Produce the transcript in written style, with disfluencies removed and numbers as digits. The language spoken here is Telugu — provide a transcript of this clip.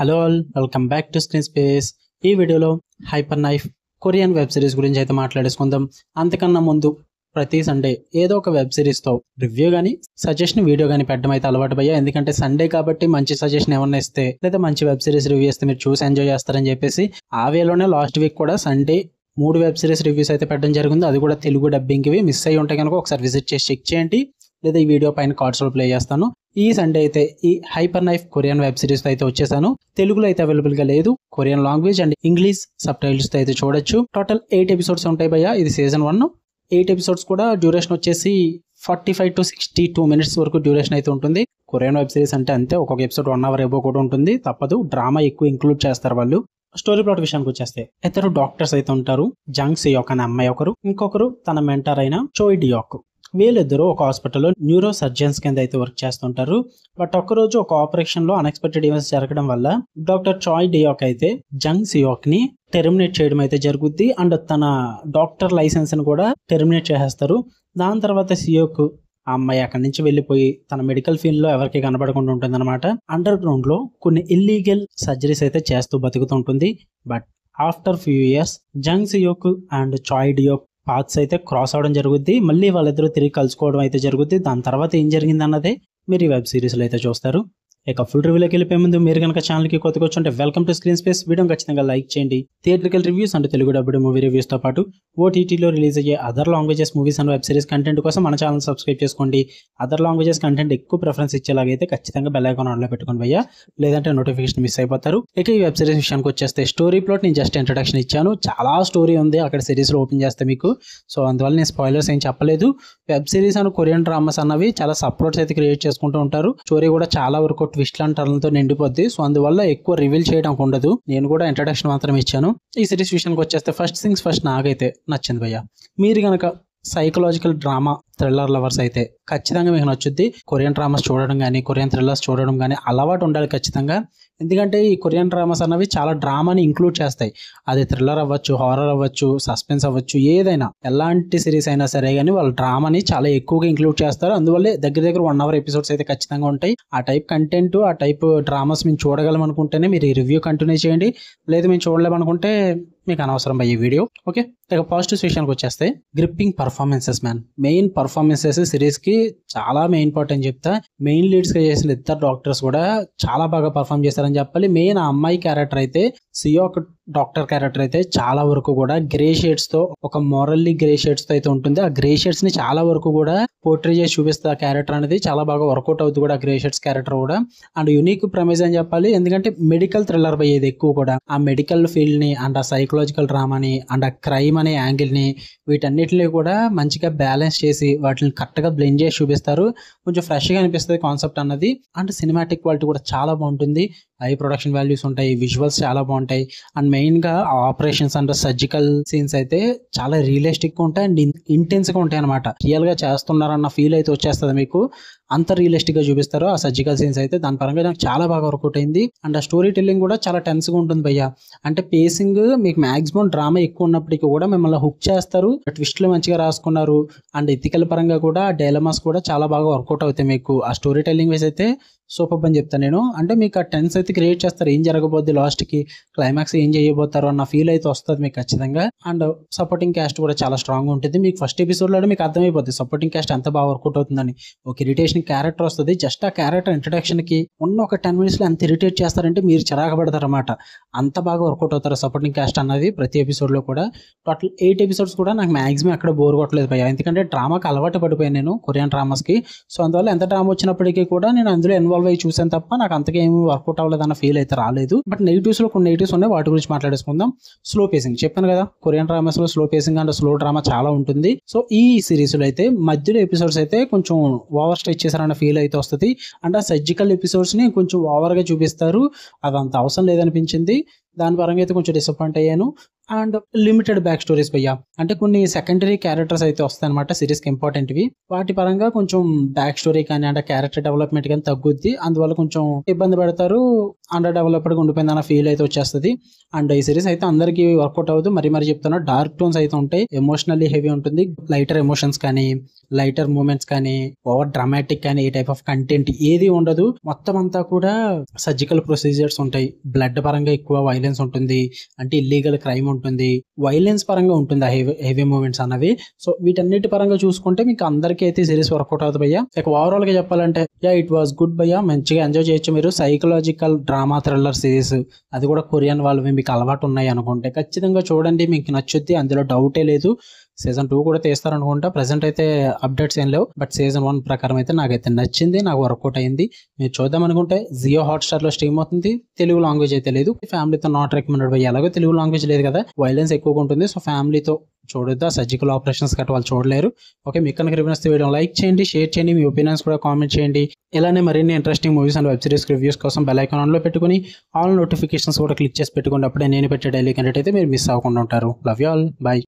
Hello all, welcome back to screen space. ఈ వీడియోలో hyper knife Korean web series గురించి అయితే మాట్లాడేసుకుందాం. అంతకన్నా ముందు ప్రతి సండే ఏదో ఒక వెబ్ సిరీస్తో రివ్యూ కానీ సజెషన్ వీడియో కానీ పెట్టడం అయితే అలవాటు పోయా. ఎందుకంటే సండే కాబట్టి మంచి సజెషన్ ఏమన్నా ఇస్తే లేదా మంచి వెబ్ సిరీస్ రివ్యూ ఇస్తే మీరు చూసి ఎంజాయ్ చేస్తారని చెప్పేసి ఆ వేలోనే లాస్ట్ వీక్ కూడా సండే 3 వెబ్ సిరీస్ రివ్యూస్ అయితే పెట్టడం జరిగింది. అది కూడా తెలుగు డబ్బింగ్వి. మిస్ అయ్యి ఉంటే కనుక ఒకసారి విజిట్ చేసి చెక్ చేయండి, లేదా ఈ వీడియో పైన కార్డ్స్లో ప్లే చేస్తాను. ఈ సండే అయితే ఈ hyper knife Korean web series అయితే వచ్చేసాను. తెలుగులో అయితే అవైలబుల్ గా లేదు. Korean language and English sub titles తో అయితే చూడొచ్చు. టోటల్ 8 ఎపిసోడ్స్ ఉంటాయి భయ్యా. ఇది సీజన్ 1. 8 ఎపిసోడ్స్ కూడా డ్యూరేషన్ వచ్చేసి 45 to 62 minutes వరకు డ్యూరేషన్ అయితే ఉంటుంది. కొరియన్ వెబ్ సిరీస్ అంటే అంతే, ఒక్కొక్క ఎపిసోడ్ 1 hour ఎబో కూడా ఉంటుంది. తప్పదు, డ్రామా ఎక్కువ ఇంక్లూడ్ చేస్తారు వాళ్ళు. స్టోరీ ప్లాట్ విషయానికి వచ్చేస్తే ఇద్దరు డాక్టర్స్ అయితే ఉంటారు. జంగ్ సియోక్ అనే అమ్మాయి ఒకరు, ఇంకొకరు తన మెంటర్ అయిన చోయ్ డియోక్. వీళ్ళిద్దరూ ఒక హాస్పిటల్లో న్యూరో సర్జన్స్ కింద అయితే వర్క్ చేస్తుంటారు. బట్ ఒక్కరోజు ఒక ఆపరేషన్ లో అన్ఎక్స్పెక్టెడ్ ఈవెంట్స్ జరగడం వల్ల డాక్టర్ చాయ్ డియోక్ అయితే జంగ్ సియోక్ ని టెర్మినేట్ చేయడం అయితే జరుగుద్ది. అండ్ తన డాక్టర్ లైసెన్స్ ని కూడా టెర్మినేట్ చేసేస్తారు. దాని తర్వాత సియోక్ ఆ అమ్మాయి అక్కడి నుంచి వెళ్ళిపోయి తన మెడికల్ ఫీల్డ్ లో ఎవరికి కనబడకుండా ఉంటుంది అనమాట. అండర్ గ్రౌండ్ లో కొన్ని ఇల్లీగల్ సర్జరీస్ అయితే చేస్తూ బతుకుతుంటుంది. But after few years Jung Seok and Chae Deok paths అయితే క్రాస్ అవడం జరుగుద్ది. మళ్ళీ వాళ్ళిద్దరూ తిరిగి కలుసుకోవడం అయితే జరుగుద్ది. దాని తర్వాత ఏం జరిగింది అన్నదే మీరు ఈ వెబ్ సిరీస్లో అయితే చూస్తారు. ఇక ఫుల్ రివ్యూలోకి వెళ్ళిపోయే ముందు మీరు కనుక ఛానల్కి కొత్తగా వచ్చుంటే వెల్కమ్ టు స్క్రీన్ స్పేస్. వీడియోని ఖచ్చితంగా లైక్ చేయండి. థియేట్రికల్ రివ్యూస్ అంటే తెలుగు డబ్బుడ్ మూవీ రివ్యూస్తో పాటు ఓటీటీలో రిలీజ్ అయ్యే other languages movies and web series content కోసం మన ఛానల్ సబ్స్క్రైబ్ చేసుకోండి. అదర్ లాంగ్వేజెస్ కంటెంట్ ఎక్కువ ప్రిఫరెన్స్ ఇచ్చేలాగైతే ఖచ్చితంగా బెల్ ఐకాన్ ఆన్లో పెట్టుకోండి భయ్యా, లేదంటే నోటిఫికేషన్ మిస్ అయిపోతారు. ఇక ఈ వెబ్ సిరీస్ విషయానికి వచ్చేస్తే స్టోరీ ప్లాట్ నేను జస్ట్ ఇంట్రడక్షన్ ఇచ్చాను. చాలా స్టోరీ ఉంది అక్కడ సిరీస్లో ఓపెన్ చేస్తే మీకు. సో అందువల్ల నేను స్పాయిలర్స్ ఏం చెప్పలేదు. Web series and Korean dramas అన్నవి చాలా సబ్ ప్లాట్స్ అయితే క్రియేట్ చేసుకుంటూ ఉంటారు. స్టోరీ కూడా చాలా వరకు ట్విస్ట్ అండ్ టర్న్లతో నిండిపోద్ది. సో అందువల్ల ఎక్కువ రివీల్ చేయడం ఉండదు. నేను కూడా ఇంట్రడక్షన్ మాత్రం ఇచ్చాను. ఈ సిరీస్ విషయానికి వచ్చేస్తే ఫస్ట్ థింగ్స్ ఫస్ట్ నాకైతే నచ్చింది భయ్య. మీరు కనుక సైకలాజికల్ డ్రామా థ్రిల్లర్ లవర్స్ అయితే ఖచ్చితంగా మీకు నచ్చుద్ది. కొరియన్ డ్రామాస్ చూడడం కానీ కొరియన్ థ్రిల్లర్స్ చూడడం కానీ అలవాటు ఉండాలి ఖచ్చితంగా. ఎందుకంటే ఈ కొరియన్ డ్రామాస్ అన్నవి చాలా డ్రామాని ఇంక్లూడ్ చేస్తాయి. అది థ్రిల్లర్ అవ్వచ్చు, హారర్ అవ్వచ్చు, సస్పెన్స్ అవ్వచ్చు, ఏదైనా ఎలాంటి సిరీస్ అయినా సరే కానీ వాళ్ళు డ్రామాని చాలా ఎక్కువగా ఇంక్లూడ్ చేస్తారు. అందువల్లే దగ్గర 1 hour ఎపిసోడ్స్ అయితే ఖచ్చితంగా ఉంటాయి. ఆ టైప్ కంటెంట్, ఆ టైప్ డ్రామాస్ మేము చూడగలం అనుకుంటేనే మీరు ఈ రివ్యూ కంటిన్యూ చేయండి. లేదు మేము చూడలేమనుకుంటే మీకు అనవసరం ఈ వీడియో. ఓకే, ఇక పాజిటివ్స్ విషయానికి వచ్చేస్తే gripping performances man. Main performances series కి చాలా మెయిన్ పార్ట్ అని చెప్తా. మెయిన్ లీడ్స్ గా చేసిన ఇద్దరు డాక్టర్స్ కూడా చాలా బాగా పర్ఫార్మ్ చేశారని చెప్పాలి. మెయిన్ ఆ అమ్మాయి క్యారెక్టర్ అయితే సియోక్ డాక్టర్ క్యారెక్టర్ అయితే చాలా వరకు కూడా గ్రే షేడ్స్ తో, ఒక మోరల్లీ గ్రే షేడ్స్ తో అయితే ఉంటుంది. ఆ గ్రే షేడ్స్ ని చాలా వరకు కూడా పోర్ట్రే చేసి చూపిస్తే ఆ క్యారెక్టర్ అనేది చాలా బాగా వర్కౌట్ అవుతుంది కూడా, ఆ గ్రే షేడ్స్ క్యారెక్టర్ కూడా. అండ్ యూనిక్ ప్రమేజ్ అని చెప్పాలి. ఎందుకంటే మెడికల్ థ్రిల్లర్ పోయేది ఎక్కువ కూడా. ఆ మెడికల్ ఫీల్డ్ ని అండ్ ఆ సైకలాజికల్ డ్రామాని అండ్ ఆ క్రైమ్ అనే యాంగిల్ ని వీటన్నిటిని కూడా మంచిగా బ్యాలెన్స్ చేసి వాటిని కరెక్ట్ గా బ్లెండ్ చేసి చూపిస్తారు. కొంచెం ఫ్రెష్ గా అనిపిస్తుంది కాన్సెప్ట్ అన్నది. అండ్ సినిమాటిక్ క్వాలిటీ కూడా చాలా బాగుంటుంది. హై ప్రొడక్షన్ వాల్యూస్ ఉంటాయి, విజువల్స్ చాలా బాగుంటాయి. అండ్ మెయిన్ గా ఆపరేషన్స్ అండ్ సర్జికల్ సీన్స్ అయితే చాలా రియలిస్టిక్ గా ఉంటాయి అండ్ ఇంటెన్స్ గా ఉంటాయి అనమాట. రియల్ గా చేస్తున్నారన్న ఫీల్ అయితే వచ్చేస్తుంది మీకు. అంత రియలిస్టిక్ గా చూపిస్తారు ఆ సర్జికల్ సీన్స్ అయితే. దాని పరంగా నాకు చాలా బాగా వర్కౌట్ అయింది. అండ్ ఆ స్టోరీ టెల్లింగ్ కూడా చాలా టెన్స్ గా ఉంటుంది భయ్య. అంటే పేసింగ్ మీకు మాక్సిమం డ్రామా ఎక్కువ ఉన్నప్పటికీ కూడా మిమ్మల్ని హుక్ చేస్తారు. ట్విస్ట్లు మంచిగా రాసుకున్నారు. అండ్ ఎథికల్ పరంగా కూడా డైలమాస్ కూడా చాలా బాగా వర్కౌట్ అవుతాయి మీకు. ఆ స్టోరీ టెల్లింగ్ వైజ్ అయితే సూపర్ అని చెప్తాను నేను. అంటే మీకు ఆ టెన్స్ అయితే క్రియేట్ చేస్తారు. ఏం జరగబోద్ది లాస్ట్ కి, క్లైమాక్స్ ఏం చేయబోతారు అన్న ఫీల్ అయితే వస్తుంది మీకు ఖచ్చితంగా. అండ్ సపోర్టింగ్ క్యాస్ట్ కూడా చాలా స్ట్రాంగ్ ఉంటుంది. మీకు ఫస్ట్ ఎపిసోడ్ లో మీకు అర్థమైపోతుంది సపోర్టింగ్ క్యాస్ట్ ఎంత బాగా వర్కౌట్ అవుతుందని. ఒక ఇరిటేషన్ క్యారెక్టర్ వస్తుంది, జస్ట్ ఆ క్యారెక్టర్ ఇంట్రడక్షన్ కి ఉన్న ఒక 10 minutes లో ఎంత ఇరిటేట్ చేస్తారంటే మీరు చిరాకు పడతారు అనమాట. అంత బాగా వర్కౌట్ అవుతారు సపోర్టింగ్ క్యాస్ట్ అన్నది ప్రతి ఎపిసోడ్ లో కూడా. టోటల్ 8 ఎపిసోడ్స్ కూడా నాకు మాక్సిమం ఎక్కడ బోర్ కొట్టలేదు భయ్య. ఎందుకంటే డ్రామాకి అలవాటు పడిపోయాను నేను కొరియన్ డ్రామాస్ కి. సో అందువల్ల ఎంత డ్రామా వచ్చినప్పటికీ కూడా నేను అందులో ఇన్వాల్వ్ అయ్యి చూసాను తప్ప నాకు అంతగా ఏమి వర్కౌట్ అవ్వలేదు అన్న ఫీల్ అయితే రాలేదు. బట్ నెగిటివ్స్ లో కొన్ని నెగిటివ్స్ ఉన్నాయి, వాటి గురించి మాట్లాడేసుకుందాం. స్లో పేసింగ్ చెప్పాను కదా, కొరియన్ డ్రామాస్ లో slow facing and slow drama చాలా ఉంటుంది. సో ఈ సిరీస్ లో అయితే మధ్యలో ఎపిసోడ్స్ అయితే కొంచెం ఓవర్ స్ట్రెచ్ చేశారన్న ఫీల్ అయితే వస్తుంది. అండ్ ఆ సర్జికల్ ఎపిసోడ్స్ ని కొంచెం ఓవర్ గా చూపిస్తారు. అదంత అవసరం లేదనిపించింది. దాని పరంగా అయితే కొంచెం డిసప్పాయింట్ అయ్యాను. అండ్ లిమిటెడ్ బ్యాక్ స్టోరీస్ భయ్యా. అంటే కొన్ని సెకండరీ క్యారెక్టర్స్ అయితే వస్తాయి అనమాట సిరీస్కి ఇంపార్టెంట్వి. వాటి పరంగా కొంచెం బ్యాక్ స్టోరీ కానీ అంటే క్యారెక్టర్ డెవలప్మెంట్ కానీ తగ్గుద్ది. అందువల్ల కొంచెం ఇబ్బంది పడతారు. అండర్ డెవలప్డ్గా ఉండిపోయింది అన్న ఫీల్ అయితే వచ్చేస్తుంది. అండ్ ఈ సిరీస్ అయితే అందరికీ వర్కౌట్ అవ్వదు. మరి చెప్తున్నా, డార్క్ టోన్స్ అయితే ఉంటాయి, ఎమోషనల్లీ హెవీ ఉంటుంది, లైటర్ ఎమోషన్స్ కానీ లైటర్ మూమెంట్స్ కానీ ఓవర్ డ్రామాటిక్ కానీ ఈ టైప్ ఆఫ్ కంటెంట్ ఏది ఉండదు. మొత్తం అంతా కూడా సర్జికల్ ప్రొసీజర్స్ ఉంటాయి, బ్లడ్ పరంగా ఎక్కువ వైలెన్స్ ఉంటుంది, అంటే ఇల్లీగల్ క్రైమ్ ఉంటుంది, వైలెన్స్ పరంగా ఉంటుంది ఆ హెవీ మూమెంట్స్ అన్నవి. సో వీటన్నిటి పరంగా చూసుకుంటే మీకు అందరికీ అయితే సిరీస్ వర్కౌట్ అవుతుంది భయ్యా. ఇక ఓవరాల్ గా చెప్పాలంటే ఇట్ వాస్ గుడ్ భయ్యా, మంచిగా ఎంజాయ్ చేయొచ్చు మీరు. సైకలాజికల్ డ్రామా థ్రిల్లర్ సిరీస్, అది కూడా కొరియన్ వాళ్ళవి మీకు అలవాటు ఉన్నాయి అనుకుంటే ఖచ్చితంగా చూడండి, మీకు నచ్చుద్ది, అందులో డౌటే లేదు. సీజన్ 2 కూడా తీస్తారనుకుంటా. ప్రెసెంట్ అయితే అప్డేట్స్ ఏం లేవు, బట్ సీజన్ 1 ప్రకారం అయితే నాకైతే నచ్చింది, నాకు వర్కౌట్ అయింది. మీరు చూద్దాం అనుకుంటే జియో హాట్స్టార్ లో స్ట్రీమ్ అవుతుంది, తెలుగు లాంగ్వేజ్ అయితే లేదు. ఫ్యామిలీతో నాట్ రికమెండెడ్ బై, ఎలాగో తెలుగు లాంగ్వేజ్ లేదు కదా, వైలెన్స్ ఎక్కువగా ఉంటుంది, సో ఫ్యామిలీతో చూడొద్దు, ఆ సర్జికల్ ఆపరేషన్స్ గట్రా వాళ్ళు చూడలేరు. ఓకే, మీకు కనుక రివ్యూస్ వీడియో లైక్ చేయండి, షేర్ చేయండి, మీ ఒపీనియన్స్ కూడా కామెంట్ చేయండి. ఇలానే మరిన్ని interesting movies and web series reviews కోసం బెల్ ఐకాన్ ఆన్లో పెట్టుకుని ఆల్ నోటిఫికేషన్స్ కూడా క్లిక్ చేసి పెట్టుకుని, అప్పుడే నేను పెట్టే డైలీ కంటెంట్ అయితే మీరు మిస్ అవ్వకుండా ఉంటారు. Love you all, by.